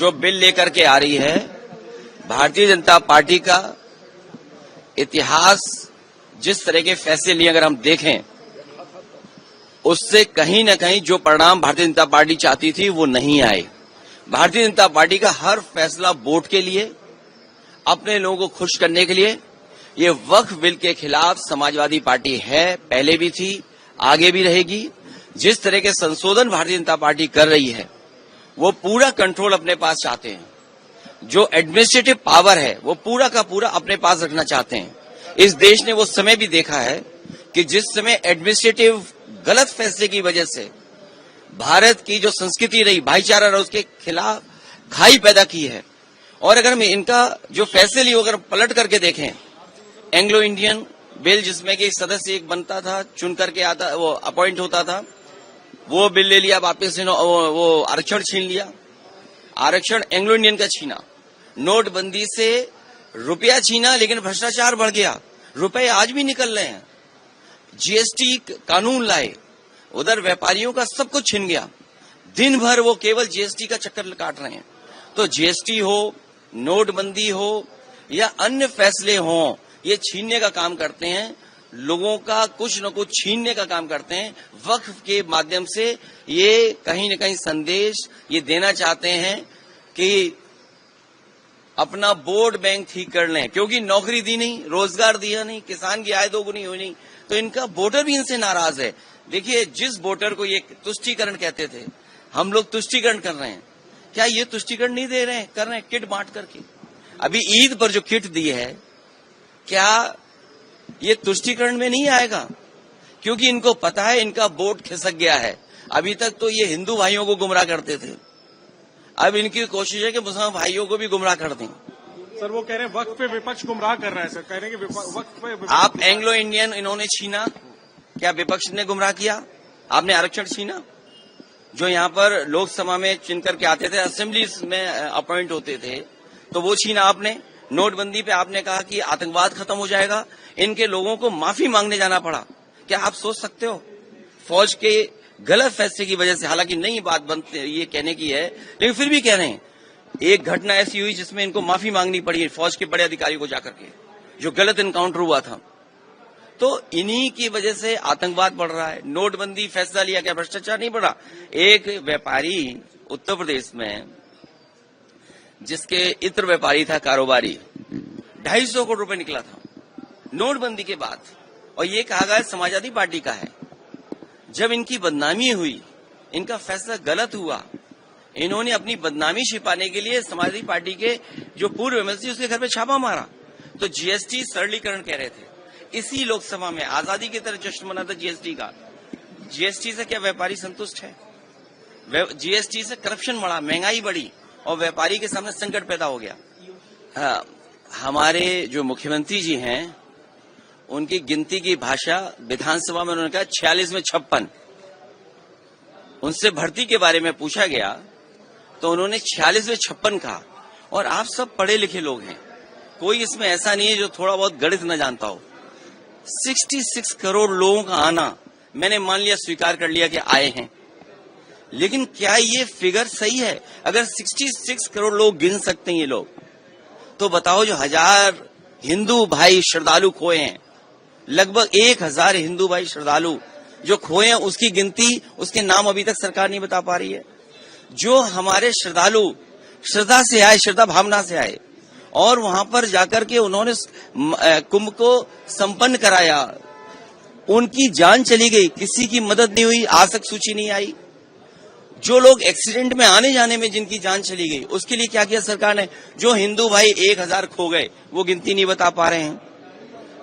जो बिल लेकर के आ रही है, भारतीय जनता पार्टी का इतिहास जिस तरह के फैसले लिए अगर हम देखें, उससे कहीं न कहीं जो परिणाम भारतीय जनता पार्टी चाहती थी वो नहीं आए। भारतीय जनता पार्टी का हर फैसला वोट के लिए, अपने लोगों को खुश करने के लिए। ये वक्फ बिल के खिलाफ समाजवादी पार्टी है, पहले भी थी, आगे भी रहेगी। जिस तरह के संशोधन भारतीय जनता पार्टी कर रही है, वो पूरा कंट्रोल अपने पास चाहते हैं। जो एडमिनिस्ट्रेटिव पावर है वो पूरा का पूरा अपने पास रखना चाहते हैं। इस देश ने वो समय भी देखा है कि जिस समय एडमिनिस्ट्रेटिव गलत फैसले की वजह से भारत की जो संस्कृति रही, भाईचारा रहा, उसके खिलाफ खाई पैदा की है। और अगर हम इनका जो फैसले लिए अगर पलट करके देखें, एंग्लो इंडियन बिल जिसमें कि सदस्य एक बनता था, चुन करके आता, वो अपॉइंट होता था, वो बिल ले लिया वापस, वो आरक्षण छीन लिया। आरक्षण एंग्लो इंडियन का छीना, नोटबंदी से रुपया छीना, लेकिन भ्रष्टाचार बढ़ गया, रुपए आज भी निकल रहे हैं। जीएसटी कानून लाए, उधर व्यापारियों का सब कुछ छिन गया, दिन भर वो केवल जीएसटी का चक्कर काट रहे हैं। तो जीएसटी हो, नोटबंदी हो या अन्य फैसले हों, ये छीनने का काम करते हैं, लोगों का कुछ न कुछ छीनने का काम करते हैं। वक्फ के माध्यम से ये कहीं न कहीं संदेश ये देना चाहते हैं कि अपना वोट बैंक ठीक कर लें, क्योंकि नौकरी दी नहीं, रोजगार दिया नहीं, किसान की आय दोगुनी हुई नहीं, तो इनका वोटर भी इनसे नाराज है। देखिए, जिस वोटर को ये तुष्टीकरण कहते थे, हम लोग तुष्टीकरण कर रहे हैं, क्या ये तुष्टीकरण नहीं दे रहे हैं, कर रहे हैं किट बांट करके। अभी ईद पर जो किट दी है, क्या ये तुष्टीकरण में नहीं आएगा? क्योंकि इनको पता है इनका वोट खिसक गया है। अभी तक तो ये हिंदू भाइयों को गुमराह करते थे, अब इनकी कोशिश है कि मुसलमान भाइयों को भी गुमराह कर दें। सर, वो कह रहे हैं वक्फ पे विपक्ष गुमराह कर रहा है। सर कह रहे हैं कि वक्फ पे आप एंग्लो इंडियन इन्होंने छीना, क्या विपक्ष ने गुमराह किया? आपने आरक्षण छीना, जो यहाँ पर लोकसभा में चुन करके आते थे, असेंबली में अपॉइंट होते थे, तो वो छीना आपने। नोटबंदी पे आपने कहा कि आतंकवाद खत्म हो जाएगा, इनके लोगों को माफी मांगने जाना पड़ा। क्या आप सोच सकते हो? फौज के गलत फैसले की वजह से, हालांकि नई बात बनते ये कहने की है, लेकिन फिर भी कह रहे हैं, एक घटना ऐसी हुई जिसमें इनको माफी मांगनी पड़ी फौज के बड़े अधिकारी को जाकर के, जो गलत इनकाउंटर हुआ था। तो इन्हीं की वजह से आतंकवाद बढ़ रहा है। नोटबंदी फैसला लिया, क्या भ्रष्टाचार नहीं बढ़ा? एक व्यापारी उत्तर प्रदेश में, जिसके इत्र व्यापारी था, कारोबारी, 250 करोड़ रुपए निकला था नोटबंदी के बाद, और ये कहा गया समाजवादी पार्टी का है। जब इनकी बदनामी हुई, इनका फैसला गलत हुआ, इन्होंने अपनी बदनामी छिपाने के लिए समाजवादी पार्टी के जो पूर्व एमएलसी उसके घर पे छापा मारा। तो जीएसटी सरलीकरण कह रहे थे, इसी लोकसभा में आजादी की तरह जश्न मना था जीएसटी का। जीएसटी से क्या व्यापारी संतुष्ट है? जीएसटी से करप्शन बढ़ा, महंगाई बढ़ी, और व्यापारी के सामने संकट पैदा हो गया। हमारे जो मुख्यमंत्री जी हैं, उनकी गिनती की भाषा विधानसभा में उन्होंने कहा 46 में 56। उनसे भर्ती के बारे में पूछा गया तो उन्होंने 46 में 56 कहा। और आप सब पढ़े लिखे लोग हैं, कोई इसमें ऐसा नहीं है जो थोड़ा बहुत गणित न जानता हो। 66 करोड़ लोगों का आना, मैंने मान लिया, स्वीकार कर लिया कि आए हैं, लेकिन क्या ये फिगर सही है? अगर 66 करोड़ लोग गिन सकते हैं ये लोग, तो बताओ जो 1000 हिंदू भाई श्रद्धालु खोए हैं, लगभग 1000 हिंदू भाई श्रद्धालु जो खोए हैं, उसकी गिनती, उसके नाम अभी तक सरकार नहीं बता पा रही है। जो हमारे श्रद्धालु श्रद्धा से आए, श्रद्धा भावना से आए, और वहां पर जाकर के उन्होंने कुंभ को संपन्न कराया, उनकी जान चली गई, किसी की मदद नहीं हुई, आज तक सूची नहीं आई। जो लोग एक्सीडेंट में आने जाने में जिनकी जान चली गई, उसके लिए क्या किया सरकार ने? जो हिंदू भाई 1000 खो गए, वो गिनती नहीं बता पा रहे हैं।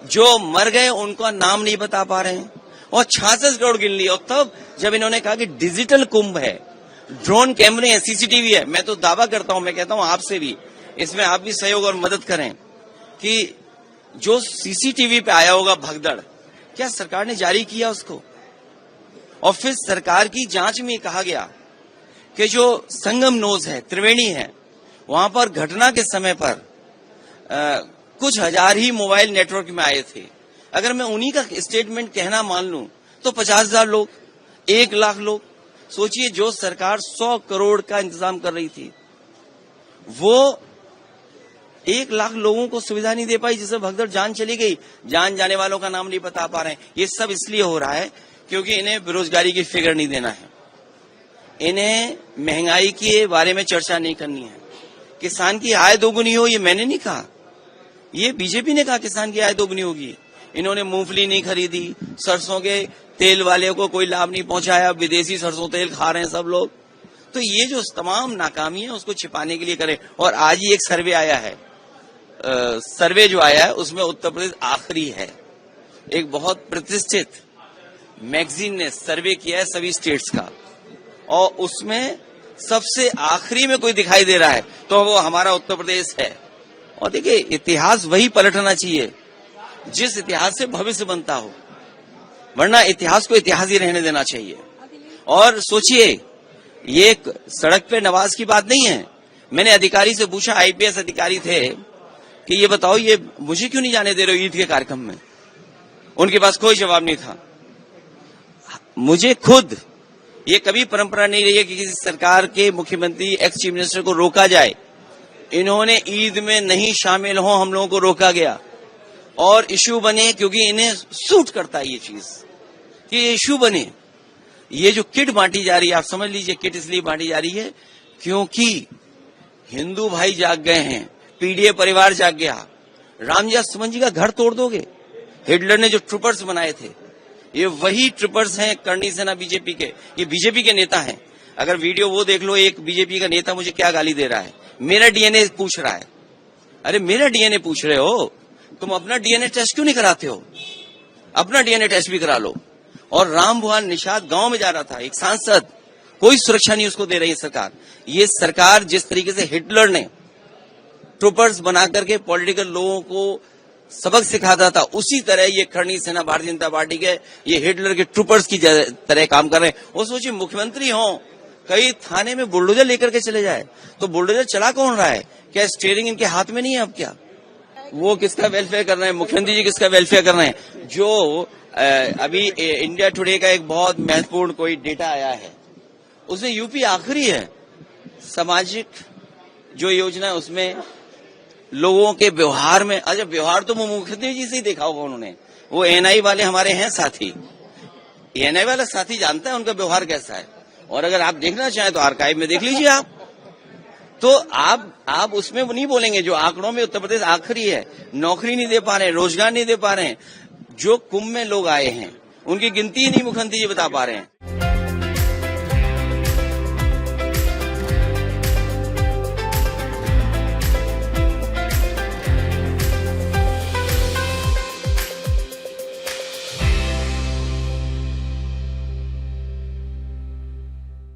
जो मर गए उनका नाम नहीं बता पा रहे हैं, और 66 करोड़ गिन ली। और तब जब इन्होंने कहा कि डिजिटल कुंभ है, ड्रोन कैमरे हैं, सीसीटीवी है, मैं तो दावा करता हूं, मैं कहता हूं आपसे भी, इसमें आप भी सहयोग और मदद करें कि जो सीसीटीवी पे आया होगा भगदड़, क्या सरकार ने जारी किया उसको? और फिर सरकार की जांच में कहा गया कि जो संगम नोज है, त्रिवेणी है, वहां पर घटना के समय पर कुछ हजार ही मोबाइल नेटवर्क में आए थे। अगर मैं उन्हीं का स्टेटमेंट कहना मान लूं तो 50,000 लोग, 1 लाख लोग। सोचिए, जो सरकार 100 करोड़ का इंतजाम कर रही थी, वो 1 लाख लोगों को सुविधा नहीं दे पाई, जिससे भगदड़ जान चली गई। जान जाने वालों का नाम नहीं बता पा रहे हैं। ये सब इसलिए हो रहा है क्योंकि इन्हें बेरोजगारी की फिगर नहीं देना है, इन्हें महंगाई के बारे में चर्चा नहीं करनी है। किसान की आय दोगुनी हो, ये मैंने नहीं कहा, ये बीजेपी ने कहा किसान की आय दोगुनी होगी। इन्होंने मूंगफली नहीं खरीदी, सरसों के तेल वाले को कोई लाभ नहीं पहुंचाया, विदेशी सरसों तेल खा रहे हैं सब लोग। तो ये जो तमाम नाकामी है उसको छिपाने के लिए करें। और आज ही एक सर्वे आया है, सर्वे जो आया है उसमें उत्तर प्रदेश आखिरी है। एक बहुत प्रतिष्ठित मैगजीन ने सर्वे किया है सभी स्टेट्स का, और उसमें सबसे आखिरी में कोई दिखाई दे रहा है तो वो हमारा उत्तर प्रदेश है। और देखिए, इतिहास वही पलटना चाहिए जिस इतिहास से भविष्य बनता हो, वरना इतिहास को इतिहास ही रहने देना चाहिए। और सोचिए, ये एक सड़क पे नवाज की बात नहीं है। मैंने अधिकारी से पूछा, आईपीएस अधिकारी थे, कि ये बताओ ये मुझे क्यों नहीं जाने दे रहे हो ईद के कार्यक्रम में। उनके पास कोई जवाब नहीं था। मुझे खुद ये कभी परंपरा नहीं रही है कि किसी सरकार के मुख्यमंत्री एक्स चीफ मिनिस्टर को रोका जाए। इन्होंने ईद में नहीं शामिल हो, हम लोगों को रोका गया और इश्यू बने, क्योंकि इन्हें सूट करता है ये चीज कि ये इश्यू बने। ये जो किट बांटी जा रही है, आप समझ लीजिए किट इसलिए बांटी जा रही है क्योंकि हिंदू भाई जाग गए हैं, पीडीए परिवार जाग गया। रामजी सुमन जी का घर तोड़ दोगे। हिटलर ने जो ट्रूपर्स बनाए थे, ये वही ट्रूपर्स हैं करनी सेना बीजेपी के, ये बीजेपी के नेता हैं। अगर वीडियो वो देख लो, एक बीजेपी का नेता मुझे क्या गाली दे रहा है, मेरा डीएनए पूछ रहा है। अरे मेरा डीएनए पूछ रहे हो, तुम अपना डीएनए टेस्ट क्यों नहीं कराते हो? अपना डीएनए टेस्ट भी करा लो। और राम भुआल निषाद गांव में जा रहा था, एक सांसद, कोई सुरक्षा नहीं उसको दे रही है सरकार। ये सरकार जिस तरीके से हिटलर ने ट्रूपर्स बना करके पॉलिटिकल लोगों को सबक सिखाता था, उसी तरह ये करनी सेना भारतीय जनता पार्टी के ये हिटलर के ट्रूपर्स की तरह काम कर रहे हैं। वो सोचिए, मुख्यमंत्री हो, कई थाने में बुलडोजर लेकर के चले जाए, तो बुलडोजर चला कौन रहा है? क्या स्टीयरिंग इनके हाथ में नहीं है? अब क्या वो किसका वेलफेयर कर रहे हैं? मुख्यमंत्री जी किसका वेलफेयर कर रहे हैं? जो अभी इंडिया टुडे का एक बहुत महत्वपूर्ण कोई डेटा आया है, उसमें यूपी आखिरी है सामाजिक जो योजना है उसमें, लोगों के व्यवहार में। अच्छा, व्यवहार तो मुख्यमंत्री जी से ही देखा होगा उन्होंने। वो एनआई वाले हमारे हैं साथी, एनआई वाला साथी जानता है उनका व्यवहार कैसा है। और अगर आप देखना चाहें तो आर्काइव में देख लीजिए आप। तो आप उसमें नहीं बोलेंगे जो आंकड़ों में उत्तर प्रदेश आखिरी है। नौकरी नहीं दे पा रहे हैं, रोजगार नहीं दे पा रहे हैं। जो कुंभ में लोग आए हैं उनकी गिनती ही नहीं मुख्यमंत्री जी बता पा रहे हैं।